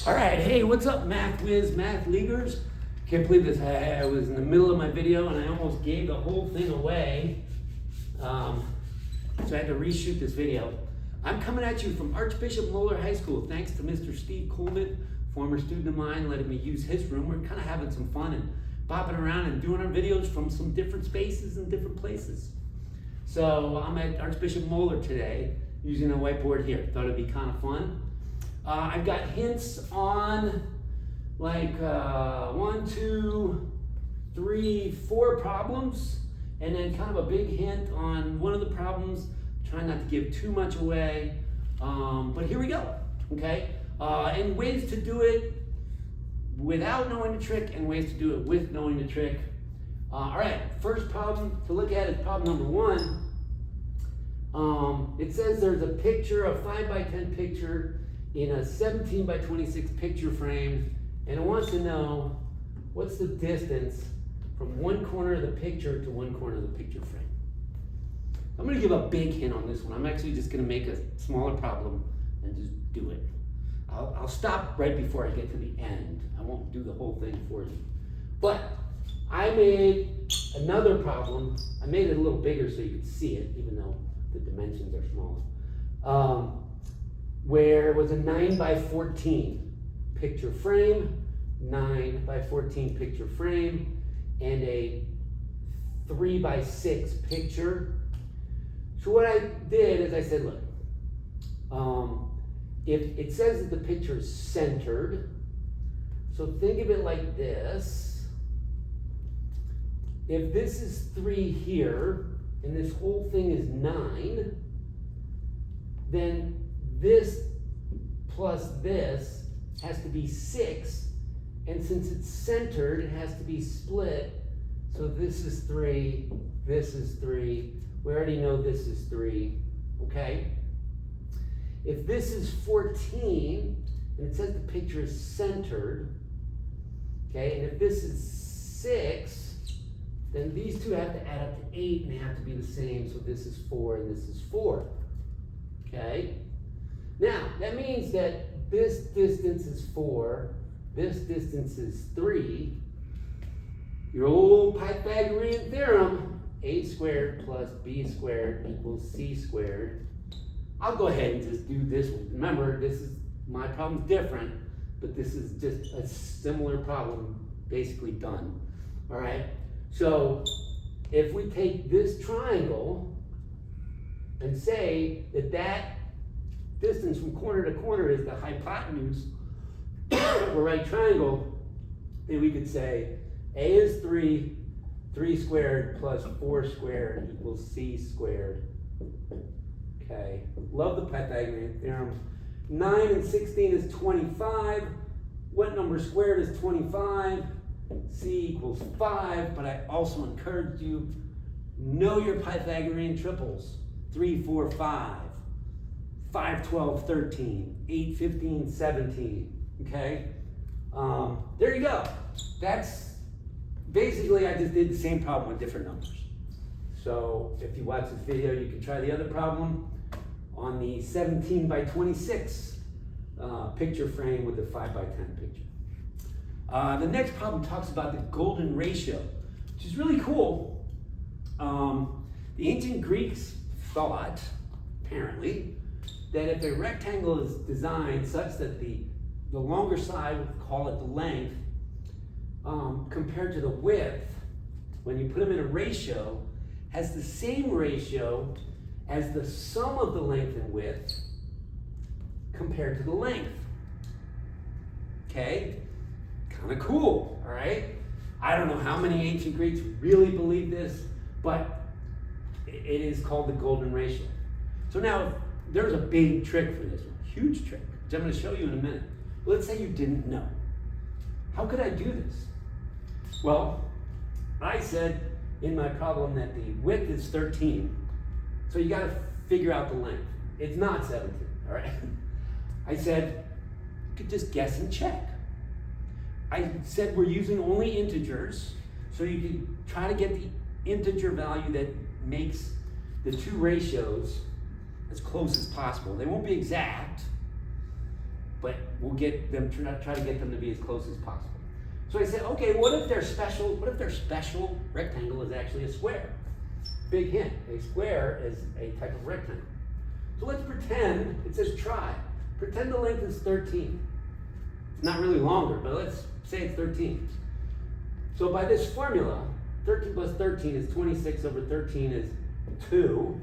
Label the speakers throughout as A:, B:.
A: All right, hey, what's up, mathwiz, math leaguers? Can't believe this. I was in the middle of my video and I almost gave the whole thing away. So I had to reshoot this video. I'm coming at you from Archbishop Moeller High School. Thanks to Mr. Steve Coleman, former student of mine, letting me use his room. We're kind of having some fun and bopping around and doing our videos from some different spaces and different places. So I'm at Archbishop Moeller today using a whiteboard here. Thought it'd be kind of fun. I've got hints on like 1, 2, 3, 4 problems, and then kind of a big hint on one of the problems. Trying not to give too much away, but here we go, okay? And ways to do it without knowing the trick and ways to do it with knowing the trick. All right, first problem to look at is problem number 1. It says there's a picture, a 5x10 picture in a 17x26 picture frame, and it wants to know what's the distance from one corner of the picture to one corner of the picture frame. I'm going to give a big hint on this one. I'm actually just going to make a smaller problem and just do it. I'll stop right before I get to the end. I won't do the whole thing for you. But I made another problem. I made it a little bigger so you could see it, even though the dimensions are small. Where it was a 9x14 picture frame, 9x14 picture frame, and a 3x6 picture. So what I did is I said, look, if it says that the picture is centered, so think of it like this. If this is 3 here, and this whole thing is 9, then this plus this has to be 6, and since it's centered, it has to be split. So this is 3, this is 3. We already know this is 3, okay? If this is 14, and it says the picture is centered, okay, and if this is 6, then these two have to add up to 8, and they have to be the same, so this is 4 and this is 4, okay? Now, that means that this distance is 4, this distance is 3. Your old Pythagorean theorem, a squared plus b squared equals c squared. I'll go ahead and just do this one. Remember, this is, my problem's different, but this is just a similar problem, basically done. All right, so if we take this triangle and say that that distance from corner to corner is the hypotenuse of a right triangle, then we could say a is 3, 3 squared plus 4 squared equals c squared. Okay, love the Pythagorean theorem. 9 and 16 is 25. What number squared is 25? C equals 5, but I also encourage you, know your Pythagorean triples. 3, 4, 5. 5, 12, 13. 8, 15, 17. Okay? There you go. That's basically, I just did the same problem with different numbers. So if you watch this video, you can try the other problem on the 17x26 picture frame with the 5x10 picture. The next problem talks about the golden ratio, which is really cool. The ancient Greeks thought, apparently, that if a rectangle is designed such that the longer side, we'll call it the length, compared to the width, when you put them in a ratio, has the same ratio as the sum of the length and width compared to the length. Okay? Kind of cool, all right? I don't know how many ancient Greeks really believe this, but it is called the golden ratio. So now, there's a big trick for this one, huge trick, which I'm going to show you in a minute. Let's say you didn't know. How could I do this? Well, I said in my problem that the width is 13, so you got to figure out the length. It's not 17, all right? I said you could just guess and check. I said we're using only integers, so you could try to get the integer value that makes the two ratios as close as possible. They won't be exact, but we'll get them, try to get them to be as close as possible. So I said, okay, what if their special rectangle is actually a square? Big hint, a square is a type of rectangle. So let's pretend, it says try. Pretend the length is 13. It's not really longer, but let's say it's 13. So by this formula, 13 plus 13 is 26 over 13 is 2.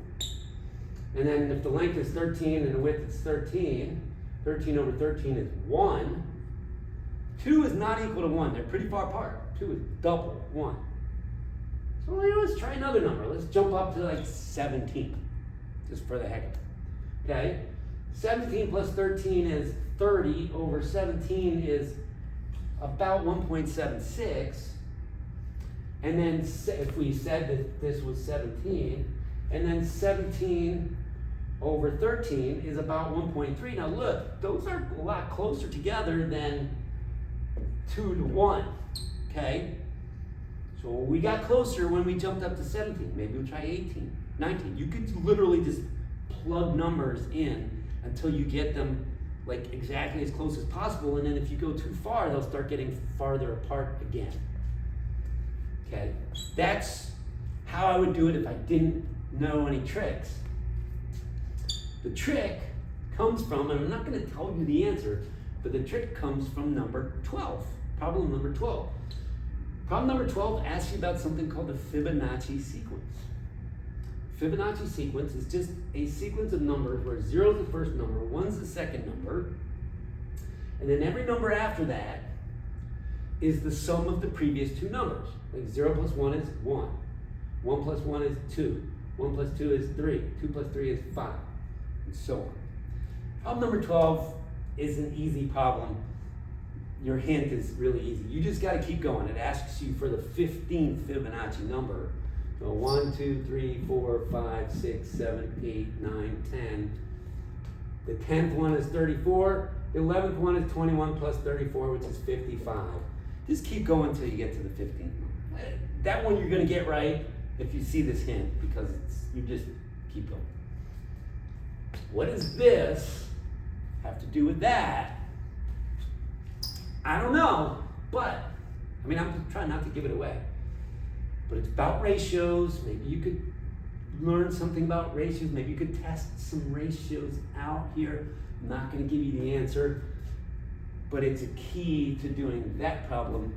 A: And then if the length is 13 and the width is 13, 13 over 13 is 1. 2 is not equal to 1. They're pretty far apart. 2 is double 1. So let's try another number. Let's jump up to like 17, just for the heck of it. Okay? 17 plus 13 is 30 over 17 is about 1.76. And then if we said that this was 17, and then 17 over 13 is about 1.3. Now look, those are a lot closer together than 2 to 1, okay? So we got closer when we jumped up to 17. Maybe we'll try 18, 19. You could literally just plug numbers in until you get them like exactly as close as possible, and then if you go too far, they'll start getting farther apart again. Okay, that's how I would do it if I didn't know any tricks. The trick comes from, and I'm not going to tell you the answer, but the trick comes from number 12, problem number 12. Problem number 12 asks you about something called the Fibonacci sequence. Fibonacci sequence is just a sequence of numbers where 0 is the first number, 1 is the second number, and then every number after that is the sum of the previous two numbers. Like 0 plus 1 is 1. 1 plus 1 is 2. 1 plus 2 is 3. 2 plus 3 is 5. And so on. Problem number 12 is an easy problem. Your hint is really easy. You just got to keep going. It asks you for the 15th Fibonacci number. So 1, 2, 3, 4, 5, 6, 7, 8, 9, 10. The 10th one is 34. The 11th one is 21 plus 34, which is 55. Just keep going until you get to the 15th one. That one you're going to get right if you see this hint, because you just keep going. What does this have to do with that? I don't know, but I mean, I'm trying not to give it away. But it's about ratios. Maybe you could learn something about ratios. Maybe you could test some ratios out here. I'm not going to give you the answer, but it's a key to doing that problem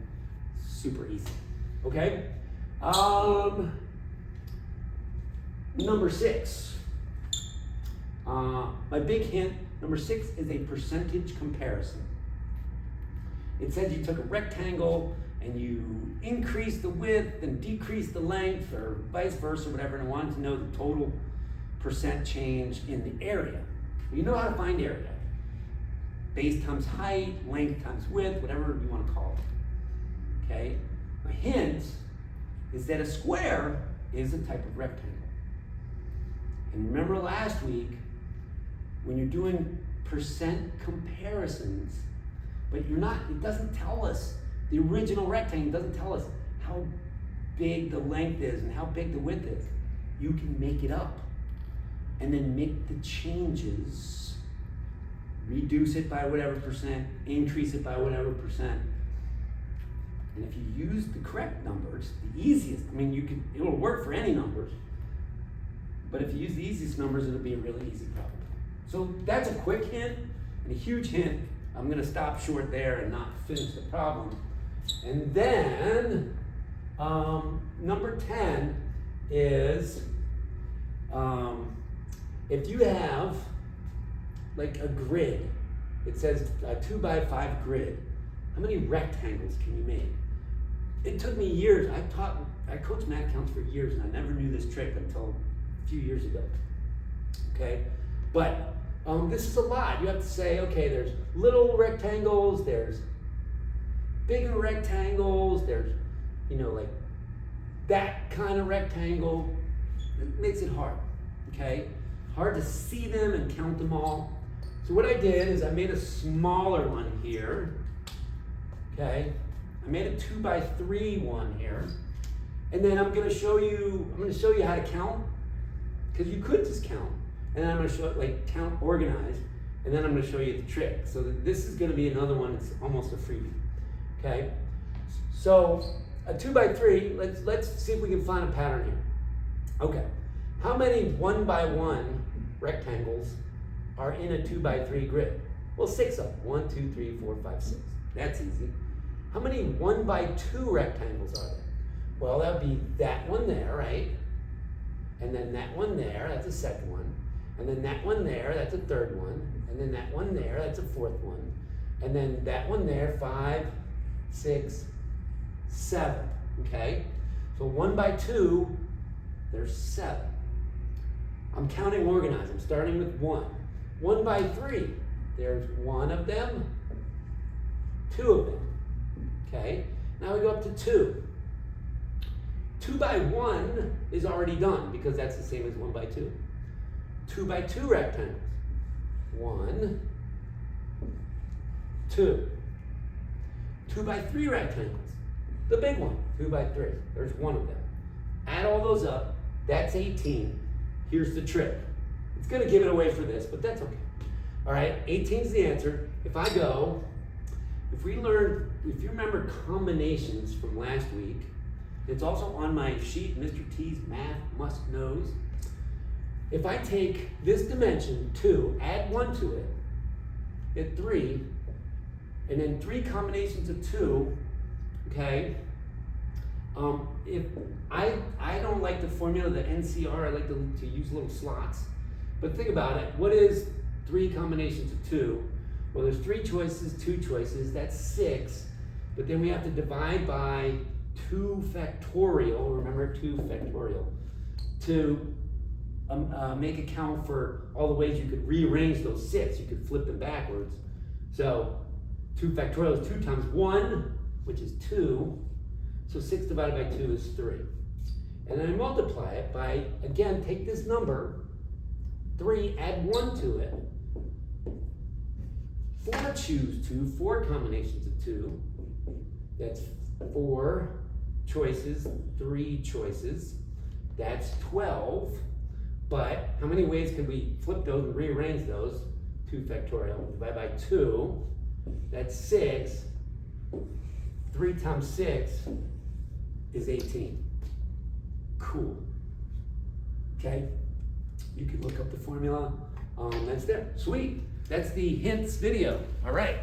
A: super easy. Okay? Number 6. My big hint, number 6 is a percentage comparison. It says you took a rectangle and you increased the width and decreased the length, or vice versa, whatever, and I wanted to know the total percent change in the area. You know how to find area. Base times height, length times width, whatever you want to call it. Okay? My hint is that a square is a type of rectangle. And remember last week, when you're doing percent comparisons, but it doesn't tell us, the original rectangle doesn't tell us how big the length is and how big the width is. You can make it up and then make the changes, reduce it by whatever percent, increase it by whatever percent. And if you use the correct numbers, the easiest, I mean, it'll work for any numbers, but if you use the easiest numbers, it'll be a really easy problem. So that's a quick hint and a huge hint. I'm going to stop short there and not finish the problem. And then number 10 is if you have like a grid, it says a 2x5 grid, how many rectangles can you make? It took me years. I coached math counts for years, and I never knew this trick until a few years ago. Okay, but this is a lot. You have to say, okay, there's little rectangles, there's bigger rectangles, there's, like that kind of rectangle. It makes it hard, okay? Hard to see them and count them all. So what I did is I made a smaller one here, okay? I made a 2x3 one here. And then I'm gonna show you how to count, because you could just count. And then I'm gonna show it, like, count organized. and then I'm gonna show you the trick. So this is gonna be another one, it's almost a freebie, okay? So a 2 by 3, let's see if we can find a pattern here. Okay, how many 1 by 1 rectangles are in a 2 by 3 grid? Well, 6 of them. 1, 2, 3, 4, 5, 6. That's easy. How many 1 by 2 rectangles are there? Well, that would be that one there, right? And then that one there, that's a second one. And then that one there, that's a third one. And then that one there, that's a fourth one. And then that one there, 5, 6, 7. Okay? So 1 by 2, there's 7. I'm counting organized. I'm starting with 1. 1 by 3, there's 1 of them, 2 of them. Okay? Now we go up to 2. 2 by 1 is already done because that's the same as 1 by 2. 2 by 2 rectangles. 1, 2. 2 by 3 rectangles. The big one, 2 by 3. There's 1 of them. Add all those up, that's 18. Here's the trick. It's going to give it away for this, but that's okay. All right, 18 is the answer. If you remember combinations from last week, it's also on my sheet, Mr. T's Math Must Knows. If I take this dimension, 2, add 1 to it, get 3, and then 3 combinations of 2, okay? If I don't like the formula, the NCR, I like to use little slots. But think about it, what is 3 combinations of 2? Well, there's 3 choices, 2 choices, that's 6. But then we have to divide by 2 factorial, remember 2 factorial, to make account for all the ways you could rearrange those 6. You could flip them backwards. So 2 factorial is 2 times 1, which is 2. So 6 divided by 2 is 3. And then I multiply it by, again, take this number, 3, add 1 to it. 4 choose 2, 4 combinations of 2. That's 4 choices, 3 choices. That's 12. But how many ways can we flip those and rearrange those? 2 factorial divided by 2. That's 6. 3 times 6 is 18. Cool. Okay? You can look up the formula. That's there. Sweet. That's the hints video. All right.